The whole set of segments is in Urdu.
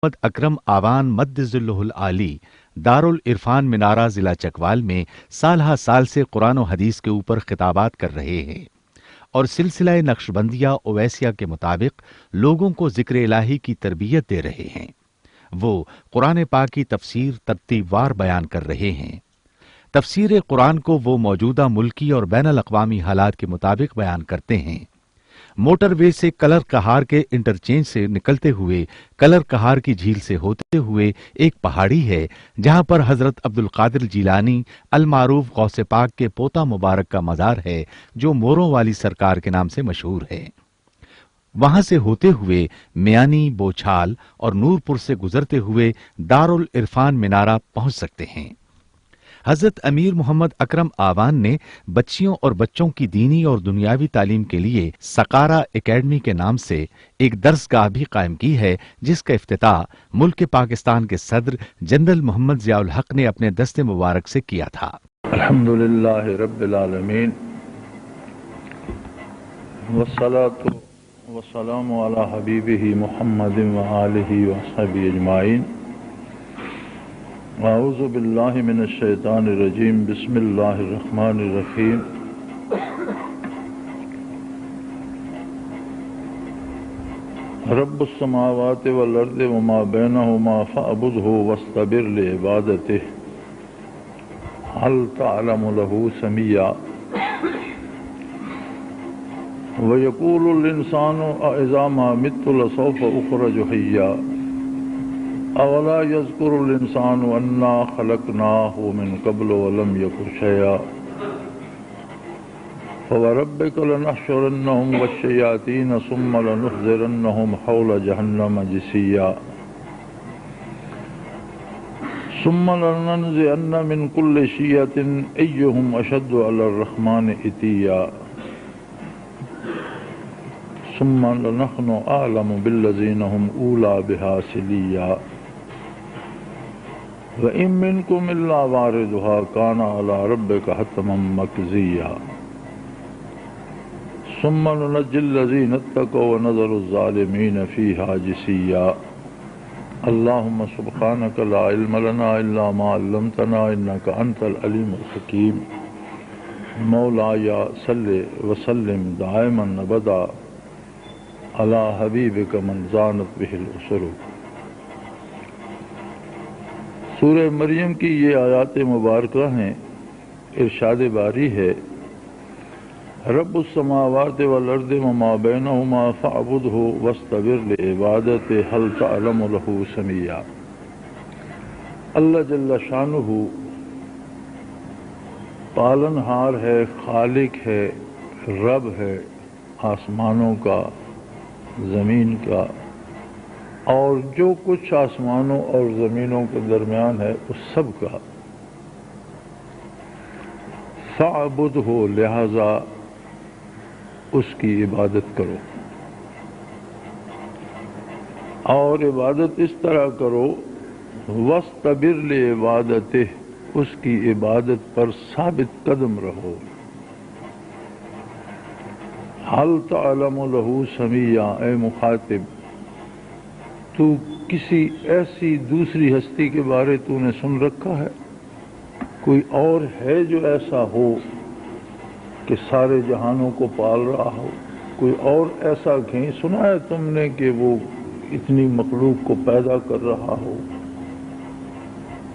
محمد اکرم آوان مد ظلہ العالی دارالعرفان منارہ ضلع چکوال میں سالہ سال سے قرآن و حدیث کے اوپر خطابات کر رہے ہیں اور سلسلہ نقشبندیہ اویسیہ کے مطابق لوگوں کو ذکر الہی کی تربیت دے رہے ہیں۔ وہ قرآن پاک کی تفسیر ترتیب وار بیان کر رہے ہیں۔ تفسیر قرآن کو وہ موجودہ ملکی اور بین الاقوامی حالات کے مطابق بیان کرتے ہیں۔ موٹر وے سے کلر کہار کے انٹرچینج سے نکلتے ہوئے کلر کہار کی جھیل سے ہوتے ہوئے ایک پہاڑی ہے جہاں پر حضرت عبد القادر جیلانی المعروف غوث پاک کے پوتا مبارک کا مزار ہے جو موروں والی سرکار کے نام سے مشہور ہے۔ وہاں سے ہوتے ہوئے میانی، بوچھال اور نورپور سے گزرتے ہوئے دارالعرفان منارہ پہنچ سکتے ہیں۔ حضرت امیر محمد اکرم آوان نے بچیوں اور بچوں کی دینی اور دنیاوی تعلیم کے لیے سقارہ اکیڈمی کے نام سے ایک درسگاہ بھی قائم کی ہے جس کا افتتاح ملک پاکستان کے صدر جنرل محمد ضیاء الحق نے اپنے دست مبارک سے کیا تھا۔ الحمدللہ رب العالمین والصلاة والسلام علی حبیبہ محمد وآلہ وصحبہ اجمعین۔ اعوذ باللہ من الشیطان الرجیم، بسم اللہ الرحمن الرحیم۔ رب السماوات والارض وما بینہما فاعبدہ واصطبر لعبادتہ هل تعلم له سميا ويقول الإنسان أإذا ما مت لسوف أخرج حيا أولا يذكر الإنسان أنا خلقناه من قبل ولم يك شيئا فوربك لنحشرنهم والشياطين ثم لنحضرنهم حول جهنم جثيا ثم لننزعن من كل شيعة أيهم أشد على الرحمن عتيا ثم لنحن أعلم بالذين هم أولى بها صليا وإن منكم إلا واردها كان على ربك حتما مقضيا ثم ننجي الذين اتقوا ونذر الظالمين فيها جثيا اللهم سبحانك لا علم لنا إلا ما علمتنا إنك أنت العليم الحكيم مولاي صل وسلم دائما أبدا على حبيبك من زانت به الأسر۔ سورہ مریم کی یہ آیات مبارکہ ہیں۔ ارشاد باری ہے، رب السماوات والارض وما بینہما فاعبدہ واصطبر لعبادتہ هل تعلم له سمیا۔ اللہ جل شانہ پالن ہار ہے، خالق ہے، رب ہے آسمانوں کا، زمین کا، اور جو کچھ آسمانوں اور زمینوں کے درمیان ہے اس سب کا۔ فاعبدہ، لہذا اس کی عبادت کرو، اور عبادت اس طرح کرو، واصطبر لعبادتہ، اس کی عبادت پر ثابت قدم رہو۔ هل تعلم له سمیا، اے مخاطب تو کسی ایسی دوسری ہستی کے بارے تو نے سن رکھا ہے؟ کوئی اور ہے جو ایسا ہو کہ سارے جہانوں کو پال رہا ہو؟ کوئی اور ایسا کہیں سنا ہے تم نے کہ وہ اتنی مخلوق کو پیدا کر رہا ہو؟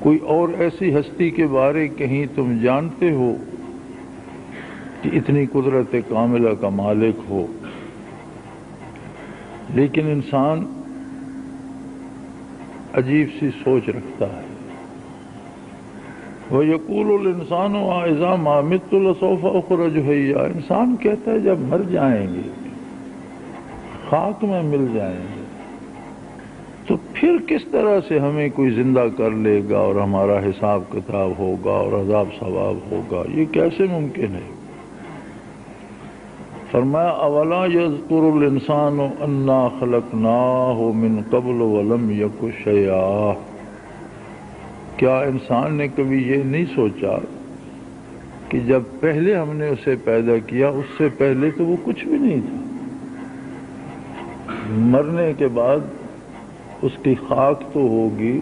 کوئی اور ایسی ہستی کے بارے کہیں تم جانتے ہو کہ اتنی قدرت کاملہ کا مالک ہو؟ لیکن انسان عجیب سی سوچ رکھتا ہے۔ وَيَقُولُ الْإِنسَانُ أَإِذَا مَا مِتُّ لَسَوْفَ أُخْرَجُ حَيًّا، انسان کہتا ہے جب مر جائیں گے، خاک میں مل جائیں گے، تو پھر کس طرح سے ہمیں کوئی زندہ کر لے گا اور ہمارا حساب کتاب ہوگا اور عذاب ثواب ہوگا؟ یہ کیسے ممکن ہے؟ فرمایا اولا یذکر الانسان انا خلقناہ من قبل ولم یک شیئا، کیا انسان نے کبھی یہ نہیں سوچا کہ جب پہلے ہم نے اسے پیدا کیا اس سے پہلے تو وہ کچھ بھی نہیں تھا، مرنے کے بعد اس کی خاک تو ہوگی،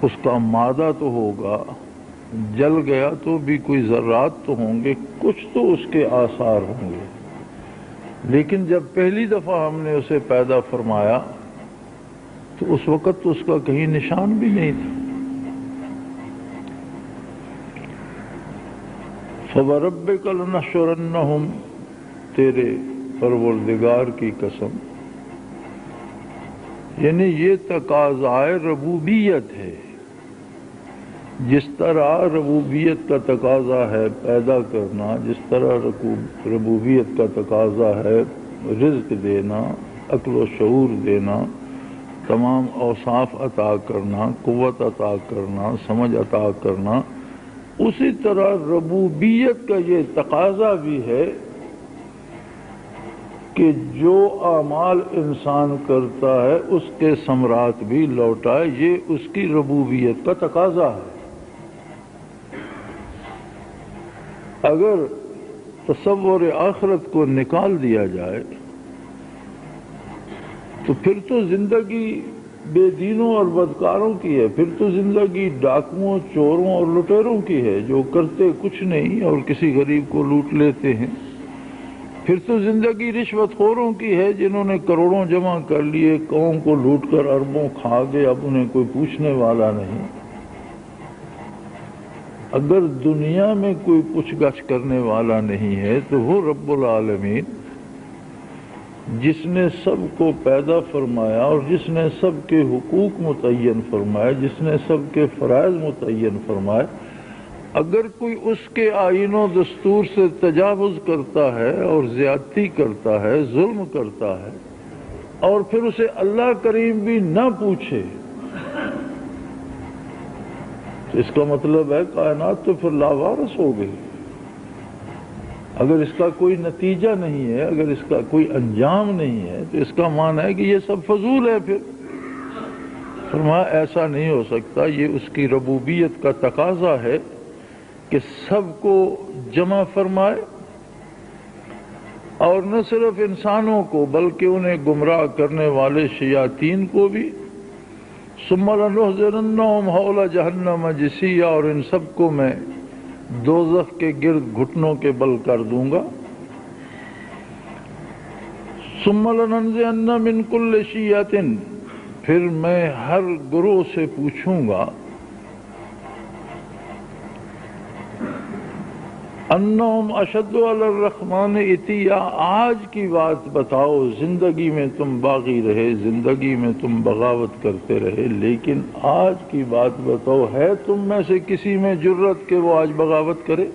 اس کا مادہ تو ہوگا، جل گیا تو بھی کوئی ذرات تو ہوں گے، کچھ تو اس کے آثار ہوں گے، لیکن جب پہلی دفعہ ہم نے اسے پیدا فرمایا تو اس وقت تو اس کا کہیں نشان بھی نہیں تھا۔ فَوَرَبِّكَ لَنَحْشُرَنَّهُمْ، تیرے پروردگار کی قسم، یعنی یہ تقاضائے ربوبیت ہے۔ جس طرح ربوبیت کا تقاضا ہے پیدا کرنا، جس طرح ربوبیت کا تقاضا ہے رزق دینا، عقل و شعور دینا، تمام اوصاف عطا کرنا، قوت عطا کرنا، سمجھ عطا کرنا، اسی طرح ربوبیت کا یہ تقاضا بھی ہے کہ جو اعمال انسان کرتا ہے اس کے ثمرات بھی لوٹائے، یہ اس کی ربوبیت کا تقاضا ہے۔ اگر تصور آخرت کو نکال دیا جائے تو پھر تو زندگی بے دینوں اور بدکاروں کی ہے، پھر تو زندگی ڈاکوؤں، چوروں اور لٹیروں کی ہے جو کرتے کچھ نہیں اور کسی غریب کو لوٹ لیتے ہیں۔ پھر تو زندگی رشوت خوروں کی ہے جنہوں نے کروڑوں جمع کر لیے، قوم کو لوٹ کر اربوں کھا گئے، اب انہیں کوئی پوچھنے والا نہیں۔ اگر دنیا میں کوئی پوچھ گچھ کرنے والا نہیں ہے تو وہ رب العالمین جس نے سب کو پیدا فرمایا اور جس نے سب کے حقوق متعین فرمائے، جس نے سب کے فرائض متعین فرمائے، اگر کوئی اس کے آئین و دستور سے تجاوز کرتا ہے اور زیادتی کرتا ہے، ظلم کرتا ہے، اور پھر اسے اللہ کریم بھی نہ پوچھے، تو اس کا مطلب ہے کائنات تو پھر لاوارث ہو گئی۔ اگر اس کا کوئی نتیجہ نہیں ہے، اگر اس کا کوئی انجام نہیں ہے تو اس کا معنی ہے کہ یہ سب فضول ہے۔ پھر فرمایا ایسا نہیں ہو سکتا، یہ اس کی ربوبیت کا تقاضا ہے کہ سب کو جمع فرمائے، اور نہ صرف انسانوں کو بلکہ انہیں گمراہ کرنے والے شیاطین کو بھی۔ ثم لنحضرنہم حول جہنم جثیا، اور ان سب کو میں دوزخ کے گرد گھٹنوں کے بل کر دوں گا۔ ثم لننزعن من کل شیعۃ، پھر میں ہر گروہ سے پوچھوں گا انہم اشد علی الرحمن عتیا، آج کی بات بتاؤ، زندگی میں تم باغی رہے، زندگی میں تم بغاوت کرتے رہے، لیکن آج کی بات بتاؤ، ہے تم میں سے کسی میں جرت کہ وہ آج بغاوت کرے؟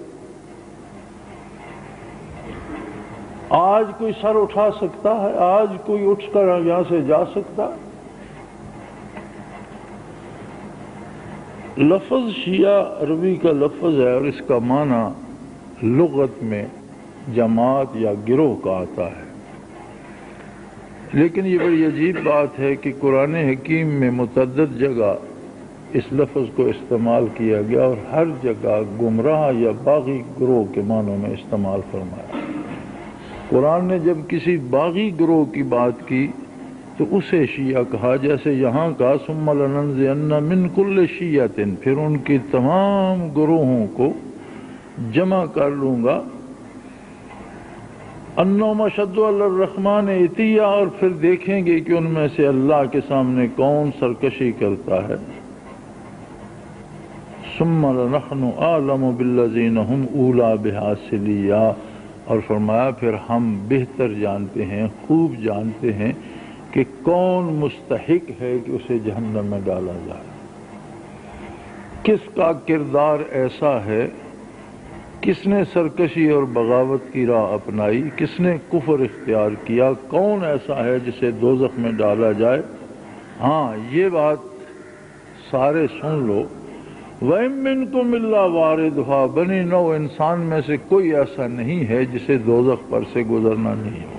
آج کوئی سر اٹھا سکتا ہے؟ آج کوئی اٹھ کر یہاں سے جا سکتا؟ لفظ شیعہ عربی کا لفظ ہے اور اس کا معنی لغت میں جماعت یا گروہ کا آتا ہے، لیکن یہ بڑی عجیب بات ہے کہ قرآن حکیم میں متعدد جگہ اس لفظ کو استعمال کیا گیا اور ہر جگہ گمراہ یا باغی گروہ کے معنوں میں استعمال فرمایا۔ قرآن نے جب کسی باغی گروہ کی بات کی تو اسے شیعہ کہا، جیسے یہاں کا ثم لننزعن من کل شیعۃ، پھر ان کی تمام گروہوں کو جمع کر لوں گا۔ انہم اشد علی الرحمن عتیا، اور پھر دیکھیں گے کہ ان میں سے اللہ کے سامنے کون سرکشی کرتا ہے۔ ثم لنحن اعلم بالذین هم اولی بہا صلیا، اور فرمایا پھر ہم بہتر جانتے ہیں، خوب جانتے ہیں کہ کون مستحق ہے کہ اسے جہنم میں ڈالا جائے، کس کا کردار ایسا ہے، کس نے سرکشی اور بغاوت کی راہ اپنائی، کس نے کفر اختیار کیا، کون ایسا ہے جسے دوزخ میں ڈالا جائے۔ ہاں یہ بات سارے سن لو، وَإِن مِّنكُمْ إِلَّا وَارِدُهَا، بنی نو انسان میں سے کوئی ایسا نہیں ہے جسے دوزخ پر سے گزرنا نہیں ہوگا۔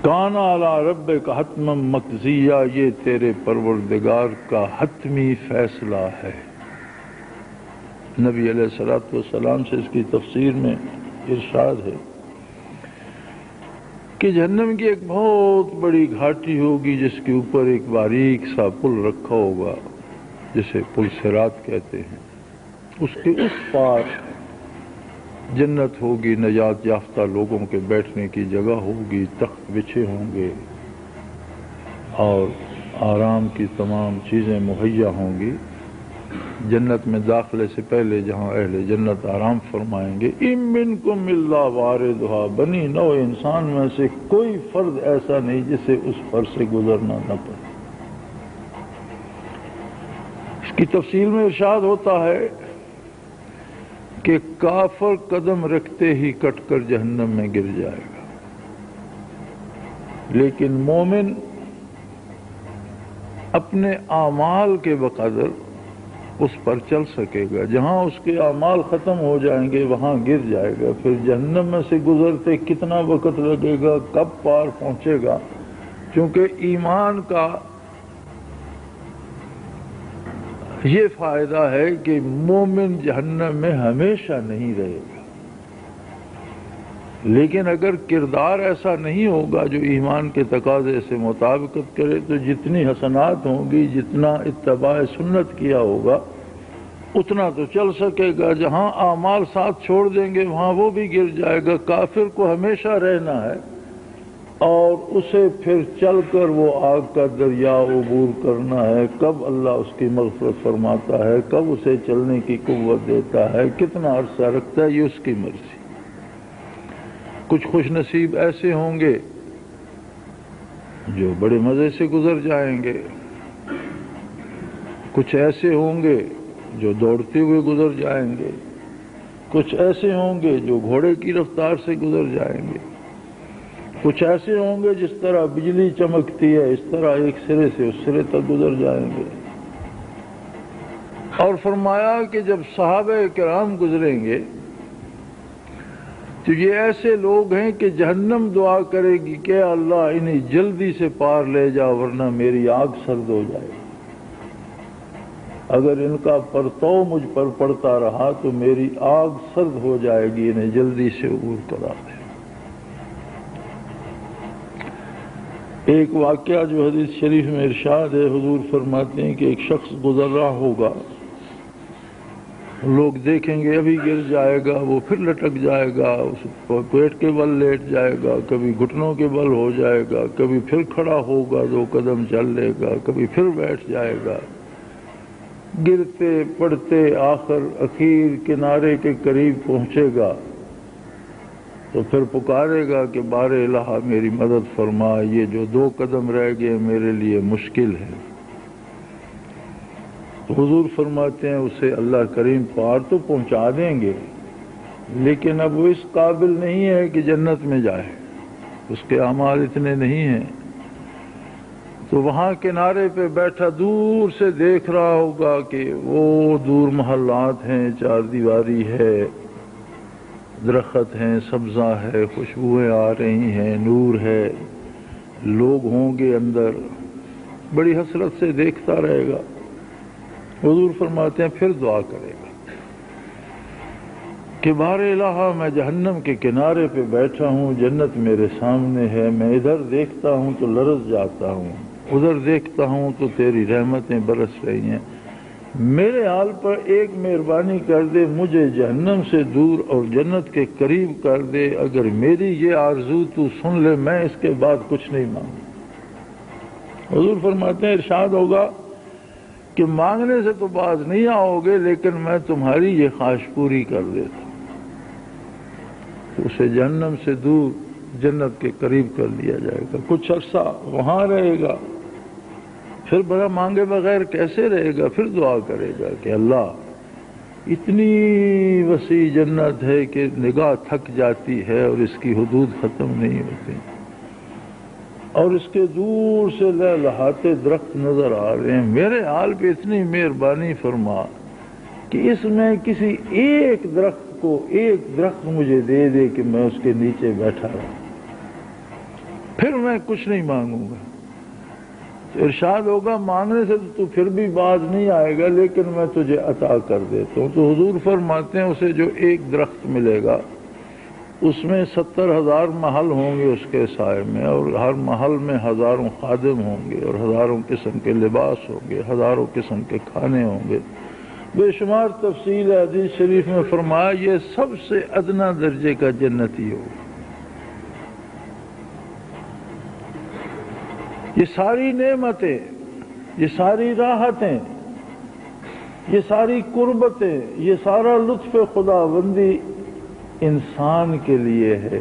کان علی ربک حتما مقضیہ، یہ تیرے پروردگار کا حتمی فیصلہ ہے۔ نبی علیہ الصلوۃ والسلام سے اس کی تفسیر میں ارشاد ہے کہ جہنم کی ایک بہت بڑی گھاٹی ہوگی جس کے اوپر ایک باریک سا پل رکھا ہوگا جسے پل صراط کہتے ہیں. اس کے اس پار جنت ہوگی، نجات یافتہ لوگوں کے بیٹھنے کی جگہ ہوگی، تخت بچھے ہوں گے اور آرام کی تمام چیزیں مہیا ہوں گی. جنت میں داخلے سے پہلے جہاں اہل جنت آرام فرمائیں گے، اِن مِنکم الا واردھا، بنی نوع انسان میں سے کوئی فرد ایسا نہیں جسے اس پر سے گزرنا نہ پڑے. اس کی تفصیل میں ارشاد ہوتا ہے کہ کافر قدم رکھتے ہی کٹ کر جہنم میں گر جائے گا، لیکن مومن اپنے اعمال کے بقدر اس پر چل سکے گا. جہاں اس کے اعمال ختم ہو جائیں گے وہاں گر جائے گا. پھر جہنم میں سے گزرتے کتنا وقت لگے گا، کب پار پہنچے گا؟ چونکہ ایمان کا یہ فائدہ ہے کہ مومن جہنم میں ہمیشہ نہیں رہے گا. لیکن اگر کردار ایسا نہیں ہوگا جو ایمان کے تقاضے سے مطابقت کرے تو جتنی حسنات ہوں گی، جتنا اتباع سنت کیا ہوگا اتنا تو چل سکے گا. جہاں اعمال ساتھ چھوڑ دیں گے وہاں وہ بھی گر جائے گا. کافر کو ہمیشہ رہنا ہے اور اسے پھر چل کر وہ آگ کا دریا عبور کرنا ہے. کب اللہ اس کی مغفرت فرماتا ہے، کب اسے چلنے کی قوت دیتا ہے، کتنا عرصہ رکھتا ہے، یہ اس کی مرضی. کچھ خوش نصیب ایسے ہوں گے جو بڑے مزے سے گزر جائیں گے، کچھ ایسے ہوں گے جو دوڑتے ہوئے گزر جائیں گے، کچھ ایسے ہوں گے جو گھوڑے کی رفتار سے گزر جائیں گے، کچھ ایسے ہوں گے جس طرح بجلی چمکتی ہے اس طرح ایک سرے سے اس سرے تک گزر جائیں گے. اور فرمایا کہ جب صحابہ کرام گزریں گے تو یہ ایسے لوگ ہیں کہ جہنم دعا کرے گی کہ اللہ انہیں جلدی سے پار لے جا ورنہ میری آگ سرد ہو جائے. اگر ان کا پرتو مجھ پر پڑتا رہا تو میری آگ سرد ہو جائے گی، انہیں جلدی سے عبور کرا دے. ایک واقعہ جو حدیث شریف میں ارشاد ہے، حضور فرماتے ہیں کہ ایک شخص گزر رہا ہوگا، لوگ دیکھیں گے ابھی گر جائے گا، وہ پھر لٹک جائے گا، اس پیٹ کے بل لیٹ جائے گا، کبھی گھٹنوں کے بل ہو جائے گا، کبھی پھر کھڑا ہوگا 2 قدم چل لے گا، کبھی پھر بیٹھ جائے گا. گرتے پڑتے اخیر کنارے کے قریب پہنچے گا تو پھر پکارے گا کہ بار الہ میری مدد فرما، یہ جو 2 قدم رہ گئے میرے لیے مشکل ہے. تو حضور فرماتے ہیں اسے اللہ کریم پار تو پہنچا دیں گے، لیکن اب وہ اس قابل نہیں ہے کہ جنت میں جائے، اس کے اعمال اتنے نہیں ہیں. تو وہاں کنارے پہ بیٹھا دور سے دیکھ رہا ہوگا کہ وہ دور محلات ہیں، 4 دیواری ہے، درخت ہیں، سبزہ ہے، خوشبوئیں آ رہی ہیں، نور ہے، لوگ ہوں گے اندر. بڑی حسرت سے دیکھتا رہے گا. حضور فرماتے ہیں پھر دعا کرے گا کہ بار الہ میں جہنم کے کنارے پہ بیٹھا ہوں، جنت میرے سامنے ہے، میں ادھر دیکھتا ہوں تو لرز جاتا ہوں، ادھر دیکھتا ہوں تو تیری رحمتیں برس رہی ہیں، میرے حال پر ایک مہربانی کر دے، مجھے جہنم سے دور اور جنت کے قریب کر دے. اگر میری یہ آرزو تو سن لے میں اس کے بعد کچھ نہیں مانگوں. حضور فرماتے ہیں ارشاد ہوگا کہ مانگنے سے تو باز نہیں آؤ گے لیکن میں تمہاری یہ خواہش پوری کر دیتا ہوں. تو اسے جہنم سے دور جنت کے قریب کر لیا جائے گا. کچھ عرصہ وہاں رہے گا، پھر بڑا مانگے بغیر کیسے رہے گا، پھر دعا کرے گا کہ اللہ اتنی وسیع جنت ہے کہ نگاہ تھک جاتی ہے اور اس کی حدود ختم نہیں ہوتی، اور اس کے دور سے لہلہاتے درخت نظر آ رہے ہیں، میرے حال پہ اتنی مہربانی فرما کہ اس میں کسی ایک درخت مجھے دے دے کہ میں اس کے نیچے بیٹھا رہوں، پھر میں کچھ نہیں مانگوں گا. تو ارشاد ہوگا مانگنے سے تو پھر بھی باز نہیں آئے گا لیکن میں تجھے عطا کر دیتا ہوں. تو حضور فرماتے ہیں اسے جو ایک درخت ملے گا اس میں 70,000 محل ہوں گے اس کے سائے میں، اور ہر محل میں ہزاروں خادم ہوں گے، اور ہزاروں قسم کے لباس ہوں گے، ہزاروں قسم کے کھانے ہوں گے، بے شمار تفصیل ہے۔ حدیث شریف میں فرمایا یہ سب سے ادنا درجے کا جنتی ہوگا۔ یہ ساری نعمتیں، یہ ساری راحتیں، یہ ساری قربتیں، یہ سارا لطف خداوندی انسان کے لیے ہے۔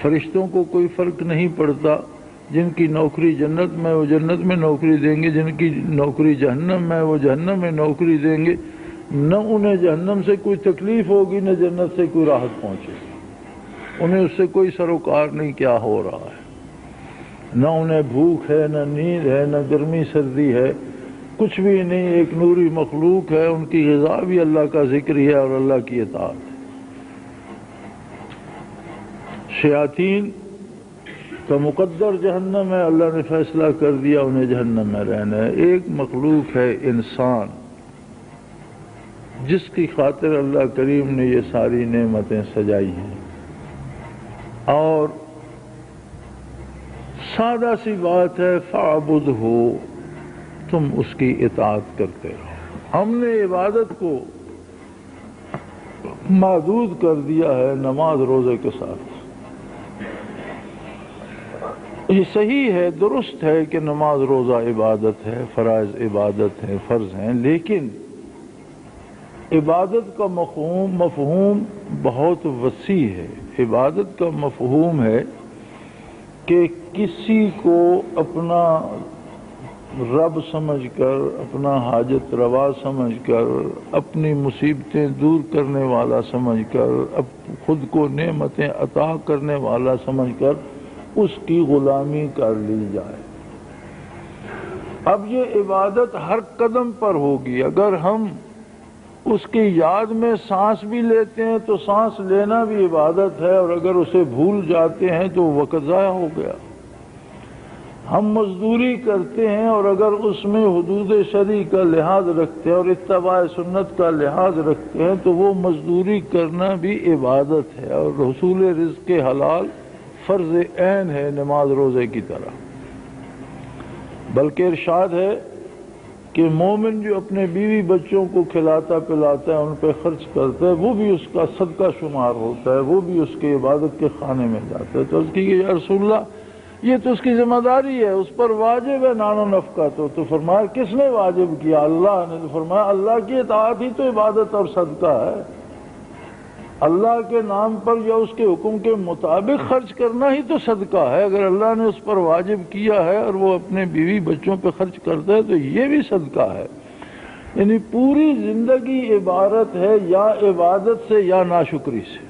فرشتوں کو کوئی فرق نہیں پڑتا، جن کی نوکری جنت میں وہ جنت میں نوکری دیں گے، جن کی نوکری جہنم میں وہ جہنم میں نوکری دیں گے۔ نہ انہیں جہنم سے کوئی تکلیف ہوگی، نہ جنت سے کوئی راحت پہنچے گی۔ انہیں اس سے کوئی سروکار نہیں کیا ہو رہا ہے، نہ انہیں بھوک ہے، نہ نیند ہے، نہ گرمی سردی ہے، کچھ بھی نہیں۔ ایک نوری مخلوق ہے، ان کی غذا بھی اللہ کا ذکر ہے اور اللہ کی اطاعت ہے۔ شیاطین کا مقدر جہنم ہے، اللہ نے فیصلہ کر دیا انہیں جہنم میں رہنا ہے۔ ایک مخلوق ہے انسان، جس کی خاطر اللہ کریم نے یہ ساری نعمتیں سجائی ہیں، اور سادہ سی بات ہے، فَاعْبُدْهُ، تم اس کی اطاعت کرتے رہو۔ ہم نے عبادت کو محدود کر دیا ہے نماز روزے کے ساتھ۔ یہ صحیح ہے، درست ہے کہ نماز روزہ عبادت ہے، فرائض عبادت ہے، فرض ہیں، لیکن عبادت کا مفہوم بہت وسیع ہے۔ عبادت کا مفہوم ہے کہ کسی کو اپنا رب سمجھ کر، اپنا حاجت روا سمجھ کر، اپنی مصیبتیں دور کرنے والا سمجھ کر، خود کو نعمتیں عطا کرنے والا سمجھ کر اس کی غلامی کر لی جائے۔ اب یہ عبادت ہر قدم پر ہوگی۔ اگر ہم اس کی یاد میں سانس بھی لیتے ہیں تو سانس لینا بھی عبادت ہے، اور اگر اسے بھول جاتے ہیں تو وقت ضائع ہو گیا۔ ہم مزدوری کرتے ہیں، اور اگر اس میں حدود شرعی کا لحاظ رکھتے ہیں اور اتباع سنت کا لحاظ رکھتے ہیں تو وہ مزدوری کرنا بھی عبادت ہے، اور حصول رزق حلال فرض عین ہے نماز روزے کی طرح۔ بلکہ ارشاد ہے کہ مومن جو اپنے بیوی بچوں کو کھلاتا پلاتا ہے، ان پہ خرچ کرتا ہے، وہ بھی اس کا صدقہ شمار ہوتا ہے، وہ بھی اس کے عبادت کے خانے میں جاتا ہے۔ تو اس کی کہ یا رسول اللہ یہ تو اس کی ذمہ داری ہے، اس پر واجب ہے نان و نفقہ۔ تو فرمایا کس نے واجب کیا؟ اللہ نے۔ تو فرمایا اللہ کی اطاعت ہی تو عبادت اور صدقہ ہے۔ اللہ کے نام پر یا اس کے حکم کے مطابق خرچ کرنا ہی تو صدقہ ہے۔ اگر اللہ نے اس پر واجب کیا ہے اور وہ اپنے بیوی بچوں پہ خرچ کرتا ہے تو یہ بھی صدقہ ہے۔ یعنی پوری زندگی عبادت ہے، یا عبادت سے یا ناشکری سے۔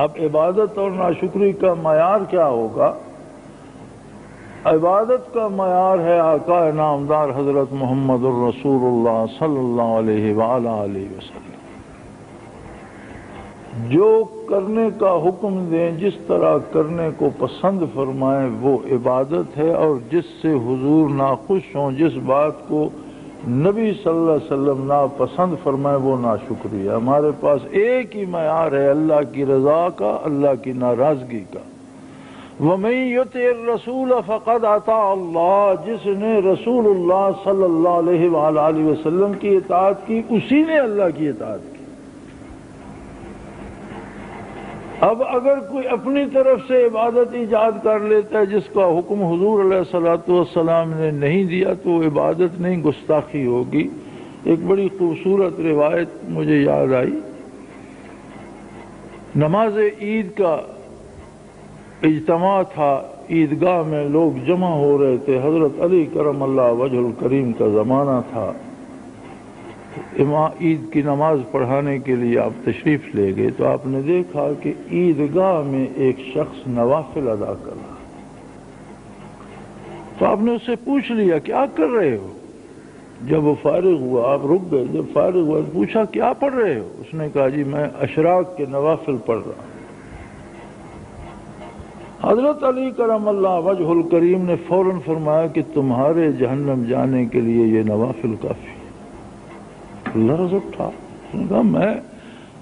اب عبادت اور ناشکری کا معیار کیا ہوگا؟ عبادت کا معیار ہے آقا نامدار حضرت محمد الرسول اللہ صلی اللہ علیہ وآلہ وسلم۔ جو کرنے کا حکم دیں، جس طرح کرنے کو پسند فرمائیں وہ عبادت ہے، اور جس سے حضور ناخوش ہوں، جس بات کو نبی صلی اللہ علیہ وسلم ناپسند فرمائے وہ ناشکری ہے۔ ہمارے پاس ایک ہی معیار ہے اللہ کی رضا کا، اللہ کی ناراضگی کا۔ وَمَن يُطِعِ الرَّسُولَ فَقَدْ أَطَاعَ اللَّهَ، جس نے رسول اللہ صلی اللہ علیہ وآلہ وسلم کی اطاعت کی اسی نے اللہ کی اطاعت کی۔ اب اگر کوئی اپنی طرف سے عبادت ایجاد کر لیتا ہے جس کا حکم حضور علیہ الصلوۃ والسلام نے نہیں دیا تو عبادت نہیں، گستاخی ہوگی۔ ایک بڑی خوبصورت روایت مجھے یاد آئی، نماز عید کا اجتماع تھا، عیدگاہ میں لوگ جمع ہو رہے تھے، حضرت علی کرم اللہ وجہ الکریم کا زمانہ تھا۔ عید کی نماز پڑھانے کے لیے آپ تشریف لے گئے تو آپ نے دیکھا کہ عیدگاہ میں ایک شخص نوافل ادا کر رہا۔ تو آپ نے اس سے پوچھ لیا کیا کر رہے ہو؟ جب وہ فارغ ہوا آپ رک گئے، جب فارغ ہوا پوچھا کیا پڑھ رہے ہو؟ اس نے کہا جی میں اشراق کے نوافل پڑھ رہا ہوں۔ حضرت علی کرم اللہ وجہ الکریم نے فوراً فرمایا کہ تمہارے جہنم جانے کے لیے یہ نوافل کافی۔ لرز اٹھا، اس نے کہا میں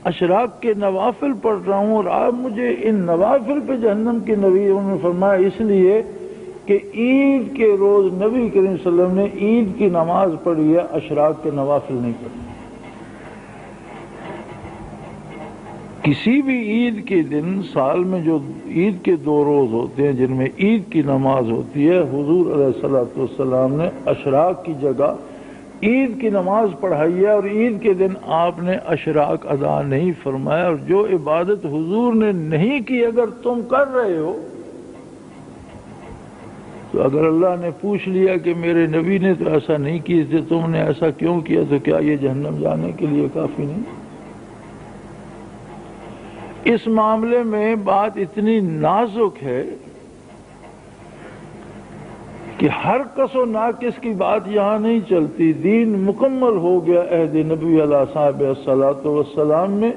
اشراق کے نوافل پڑھ رہا ہوں اور آپ مجھے ان نوافل پہ جہنم کے نبی نے فرمایا اس لیے کہ عید کے روز نبی کریم صلی اللہ علیہ وسلم نے عید کی نماز پڑھی ہے، اشراق کے نوافل نہیں پڑھی۔ کسی بھی عید کے دن سال میں جو عید کے 2 روز ہوتے ہیں جن میں عید کی نماز ہوتی ہے، حضور علیہ الصلوۃ والسلام نے اشراق کی جگہ عید کی نماز پڑھائی ہے، اور عید کے دن آپ نے اشراق ادا نہیں فرمایا۔ اور جو عبادت حضور نے نہیں کی اگر تم کر رہے ہو تو اگر اللہ نے پوچھ لیا کہ میرے نبی نے تو ایسا نہیں کیا تھے، تم نے ایسا کیوں کیا، تو کیا یہ جہنم جانے کے لیے کافی نہیں؟ اس معاملے میں بات اتنی نازک ہے کہ ہر کس و ناقص کی بات یہاں نہیں چلتی۔ دین مکمل ہو گیا عہد نبی علیہ صاحب الصلاۃ والسلام میں،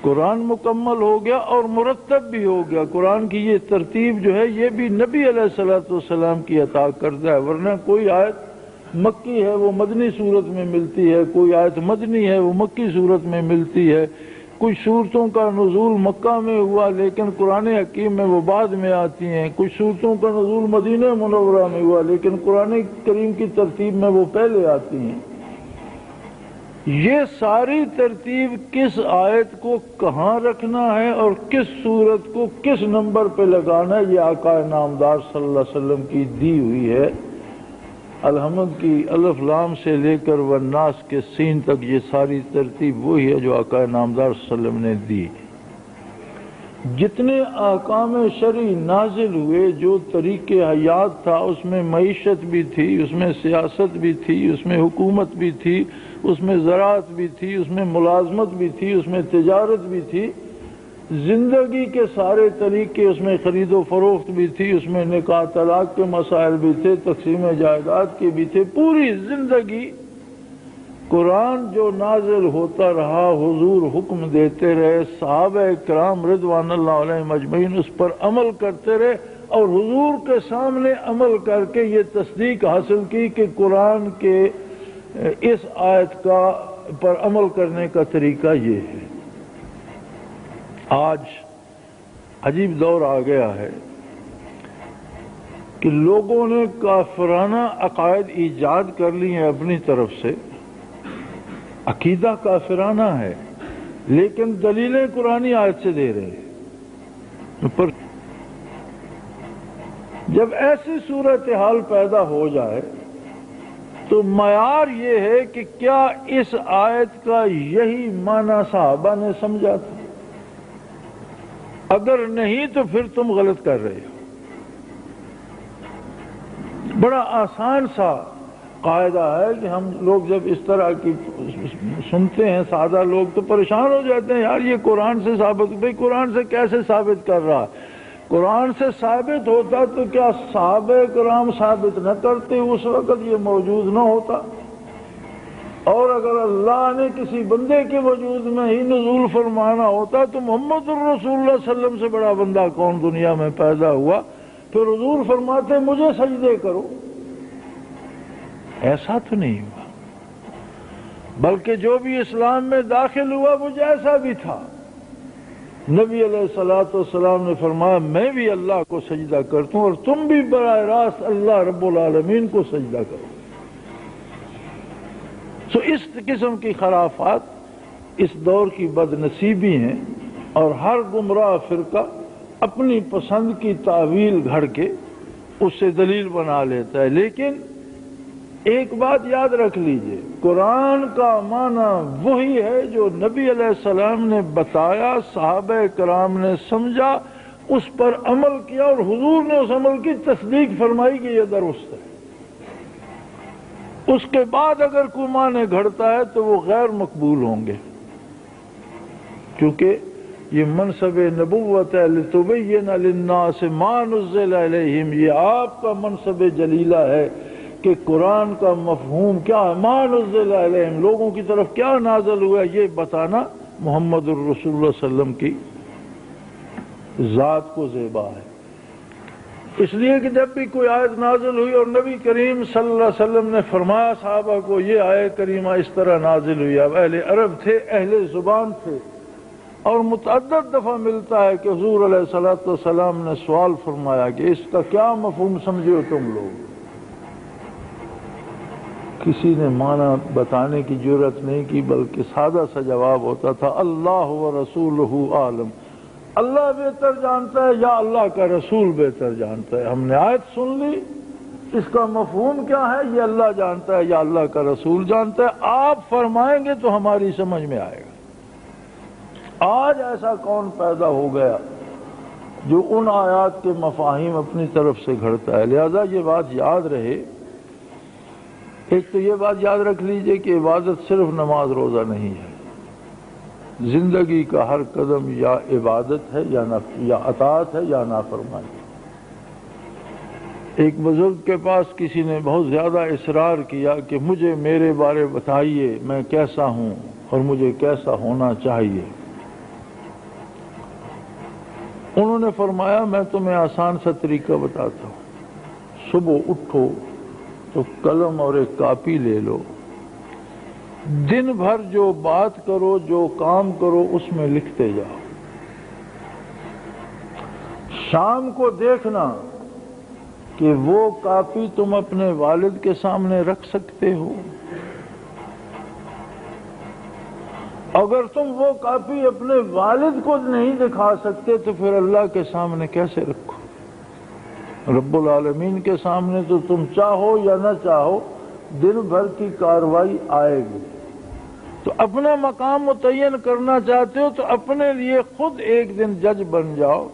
قرآن مکمل ہو گیا اور مرتب بھی ہو گیا۔ قرآن کی یہ ترتیب جو ہے یہ بھی نبی علیہ الصلاۃ والسلام کی عطا کردہ ہے، ورنہ کوئی آیت مکی ہے وہ مدنی صورت میں ملتی ہے، کوئی آیت مدنی ہے وہ مکی صورت میں ملتی ہے، کچھ صورتوں کا نزول مکہ میں ہوا لیکن قرآن حکیم میں وہ بعد میں آتی ہیں، کچھ صورتوں کا نزول مدینہ منورہ میں ہوا لیکن قرآن کریم کی ترتیب میں وہ پہلے آتی ہیں۔ یہ ساری ترتیب کس آیت کو کہاں رکھنا ہے اور کس صورت کو کس نمبر پہ لگانا ہے، یہ آقا نامدار صلی اللہ علیہ وسلم کی دی ہوئی ہے۔ الحمد کی الف لام سے لے کر والناس کے سین تک یہ ساری ترتیب وہی ہے جو آقا نامدار صلی اللہ علیہ وسلم نے دی۔ جتنے احکام شرعی نازل ہوئے، جو طریق حیات تھا، اس میں معیشت بھی تھی، اس میں سیاست بھی تھی، اس میں حکومت بھی تھی، اس میں زراعت بھی تھی، اس میں ملازمت بھی تھی، اس میں تجارت بھی تھی، زندگی کے سارے طریقے، اس میں خرید و فروخت بھی تھی، اس میں نکاح طلاق کے مسائل بھی تھے، تقسیم جائیداد کے بھی تھے۔ پوری زندگی قرآن جو نازل ہوتا رہا، حضور حکم دیتے رہے، صحابہ کرام رضوان اللہ علیہم اجمعین اس پر عمل کرتے رہے، اور حضور کے سامنے عمل کر کے یہ تصدیق حاصل کی کہ قرآن کے اس آیت کا پر عمل کرنے کا طریقہ یہ ہے۔ آج عجیب دور آ گیا ہے کہ لوگوں نے کافرانہ عقائد ایجاد کر لی ہیں اپنی طرف سے، عقیدہ کافرانہ ہے لیکن دلیلیں قرآنی آیت سے دے رہے ہیں۔ پر جب ایسی صورتحال پیدا ہو جائے تو معیار یہ ہے کہ کیا اس آیت کا یہی معنی صحابہ نے سمجھا تھا؟ اگر نہیں تو پھر تم غلط کر رہے ہو۔ بڑا آسان سا قاعدہ ہے کہ ہم لوگ جب اس طرح کی سنتے ہیں، سادہ لوگ تو پریشان ہو جاتے ہیں، یار یہ قرآن سے ثابت، بھئی قرآن سے کیسے ثابت کر رہا ہے؟ قرآن سے ثابت ہوتا تو کیا صحابہ کرام ثابت نہ کرتے، اس وقت یہ موجود نہ ہوتا؟ اور اگر اللہ نے کسی بندے کے وجود میں ہی نزول فرمانا ہوتا تو محمد الرسول اللہ صلی اللہ علیہ وسلم سے بڑا بندہ کون دنیا میں پیدا ہوا؟ پھر حضور فرماتے مجھے سجدے کرو۔ ایسا تو نہیں ہوا، بلکہ جو بھی اسلام میں داخل ہوا وہ جیسا بھی تھا، نبی علیہ الصلوۃ والسلام نے فرمایا میں بھی اللہ کو سجدہ کرتا ہوں اور تم بھی براہ راست اللہ رب العالمین کو سجدہ کرو۔ تو اس قسم کی خرافات اس دور کی بد نصیبی ہیں، اور ہر گمراہ فرقہ اپنی پسند کی تعویل گھڑ کے اس سے دلیل بنا لیتا ہے۔ لیکن ایک بات یاد رکھ لیجئے، قرآن کا معنی وہی ہے جو نبی علیہ السلام نے بتایا، صحابہ کرام نے سمجھا، اس پر عمل کیا، اور حضور نے اس عمل کی تصدیق فرمائی کہ یہ درست ہے۔ اس کے بعد اگر کوئی معنی گھڑتا ہے تو وہ غیر مقبول ہوں گے، کیونکہ یہ منصب نبوت ہے، لتبین للناس ما نزل الیہم، یہ آپ کا منصب جلیلہ ہے کہ قرآن کا مفہوم کیا ہے، ما نزل الیہم، لوگوں کی طرف کیا نازل ہوا ہے یہ بتانا محمد الرسول اللہ صلی اللہ علیہ وسلم کی ذات کو زیبا ہے۔ اس لیے کہ جب بھی کوئی آیت نازل ہوئی اور نبی کریم صلی اللہ علیہ وسلم نے فرمایا صحابہ کو یہ آیت کریمہ اس طرح نازل ہوئی، اب اہل عرب تھے، اہل زبان تھے، اور متعدد دفعہ ملتا ہے کہ حضور علیہ الصلوۃ والسلام نے سوال فرمایا کہ اس کا کیا مفہوم سمجھے ہو تم لوگ؟ کسی نے معنی بتانے کی جرأت نہیں کی، بلکہ سادہ سا جواب ہوتا تھا اللہ و رسولہ عالم، اللہ بہتر جانتا ہے یا اللہ کا رسول بہتر جانتا ہے۔ ہم نے آیت سن لی، اس کا مفہوم کیا ہے یہ اللہ جانتا ہے یا اللہ کا رسول جانتا ہے، آپ فرمائیں گے تو ہماری سمجھ میں آئے گا۔ آج ایسا کون پیدا ہو گیا جو ان آیات کے مفاہیم اپنی طرف سے گھڑتا ہے؟ لہذا یہ بات یاد رہے، ایک تو یہ بات یاد رکھ لیجئے کہ عبادت صرف نماز روزہ نہیں ہے، زندگی کا ہر قدم یا عبادت ہے یا اطاعت ہے یا نافرمانی۔ ایک بزرگ کے پاس کسی نے بہت زیادہ اصرار کیا کہ مجھے میرے بارے بتائیے، میں کیسا ہوں اور مجھے کیسا ہونا چاہیے۔ انہوں نے فرمایا میں تمہیں آسان سا طریقہ بتاتا ہوں، صبح اٹھو تو قلم اور ایک کاپی لے لو، دن بھر جو بات کرو جو کام کرو اس میں لکھتے جاؤ، شام کو دیکھنا کہ وہ کاپی تم اپنے والد کے سامنے رکھ سکتے ہو، اگر تم وہ کاپی اپنے والد کو نہیں دکھا سکتے تو پھر اللہ کے سامنے کیسے رکھو؟ رب العالمین کے سامنے تو تم چاہو یا نہ چاہو دن بھر کی کاروائی آئے گی۔ تو اپنا مقام متعین کرنا چاہتے ہو تو اپنے لیے خود ایک دن جج بن جاؤ۔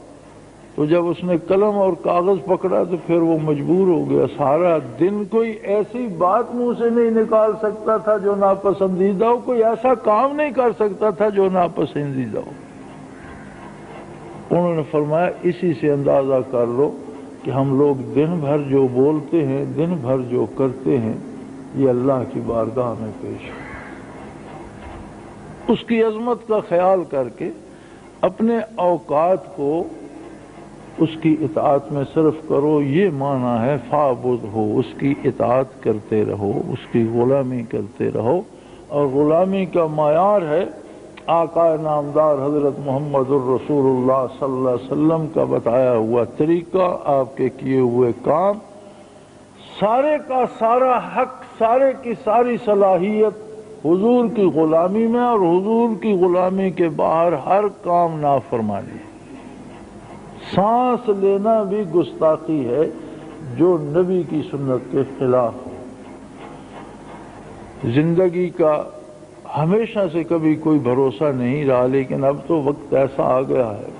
تو جب اس نے قلم اور کاغذ پکڑا تو پھر وہ مجبور ہو گیا، سارا دن کوئی ایسی بات منہ سے نہیں نکال سکتا تھا جو ناپسندیدہ ہو، کوئی ایسا کام نہیں کر سکتا تھا جو ناپسندیدہ ہو۔ انہوں نے فرمایا اسی سے اندازہ کر لو کہ ہم لوگ دن بھر جو بولتے ہیں، دن بھر جو کرتے ہیں، یہ اللہ کی بارگاہ میں پیش ہے۔ اس کی عظمت کا خیال کر کے اپنے اوقات کو اس کی اطاعت میں صرف کرو، یہ معنی ہے فاعبد ہو، اس کی اطاعت کرتے رہو، اس کی غلامی کرتے رہو۔ اور غلامی کا معیار ہے آقا نامدار حضرت محمد الرسول اللہ صلی اللہ علیہ وسلم کا بتایا ہوا طریقہ، آپ کے کیے ہوئے کام، سارے کا سارا حق، سارے کی ساری صلاحیت حضور کی غلامی میں، اور حضور کی غلامی کے باہر ہر کام نافرمانی۔ سانس لینا بھی گستاخی ہے جو نبی کی سنت کے خلاف ہو۔ زندگی کا ہمیشہ سے کبھی کوئی بھروسہ نہیں رہا، لیکن اب تو وقت ایسا آ گیا ہے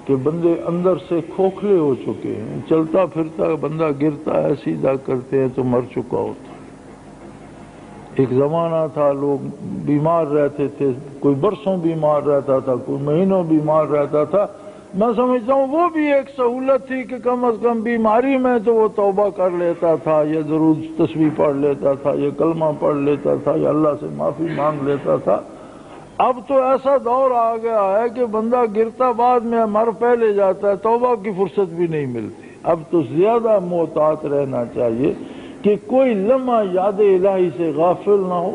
کہ بندے اندر سے کھوکھلے ہو چکے ہیں، چلتا پھرتا بندہ گرتا ہے، سیدھا کرتے ہیں تو مر چکا ہوتا۔ ایک زمانہ تھا لوگ بیمار رہتے تھے، کوئی برسوں بیمار رہتا تھا، کوئی مہینوں بیمار رہتا تھا۔ میں سمجھتا ہوں وہ بھی ایک سہولت تھی کہ کم از کم بیماری میں تو وہ توبہ کر لیتا تھا، یا درود تسبیح پڑھ لیتا تھا، یا کلمہ پڑھ لیتا تھا، یا اللہ سے معافی مانگ لیتا تھا۔ اب تو ایسا دور آ گیا ہے کہ بندہ گرتا بعد میں مر پہلے جاتا ہے، توبہ کی فرصت بھی نہیں ملتی۔ اب تو زیادہ محتاط رہنا چاہیے کہ کوئی لمحہ یاد الہی سے غافل نہ ہو۔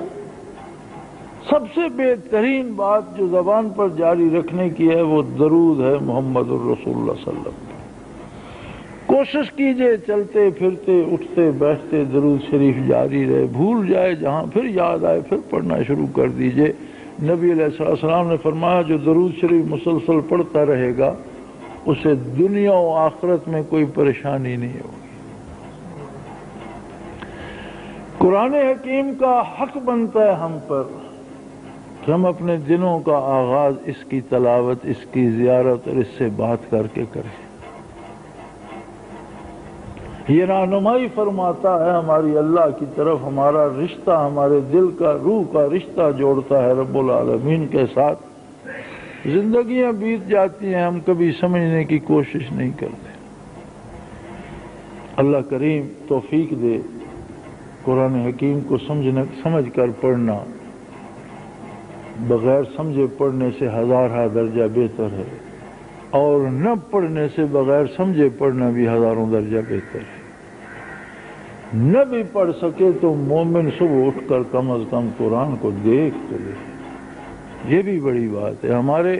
سب سے بہترین بات جو زبان پر جاری رکھنے کی ہے وہ درود ہے محمد الرسول اللہ صلی اللہ علیہ وسلم۔ کوشش کیجئے چلتے پھرتے اٹھتے بیٹھتے درود شریف جاری رہے، بھول جائے جہاں پھر یاد آئے پھر پڑھنا شروع کر دیجئے۔ نبی علیہ السلام نے فرمایا جو درود شریف مسلسل پڑھتا رہے گا اسے دنیا و آخرت میں کوئی پریشانی نہیں ہوگی۔ قرآن حکیم کا حق بنتا ہے ہم پر کہ ہم اپنے دنوں کا آغاز اس کی تلاوت، اس کی زیارت اور اس سے بات کر کے کریں۔ یہ رہنمائی فرماتا ہے ہماری اللہ کی طرف، ہمارا رشتہ ہمارے دل کا روح کا رشتہ جوڑتا ہے رب العالمین کے ساتھ۔ زندگیاں بیت جاتی ہیں، ہم کبھی سمجھنے کی کوشش نہیں کرتے۔ اللہ کریم توفیق دے، قرآن حکیم کو سمجھ کر پڑھنا بغیر سمجھے پڑھنے سے ہزارہ درجہ بہتر ہے، اور نہ پڑھنے سے بغیر سمجھے پڑھنا بھی ہزاروں درجہ بہتر ہے۔ نہ بھی پڑھ سکے تو مومن صبح اٹھ کر کم از کم قرآن کو دیکھ تو لے، یہ بھی بڑی بات ہے۔ ہمارے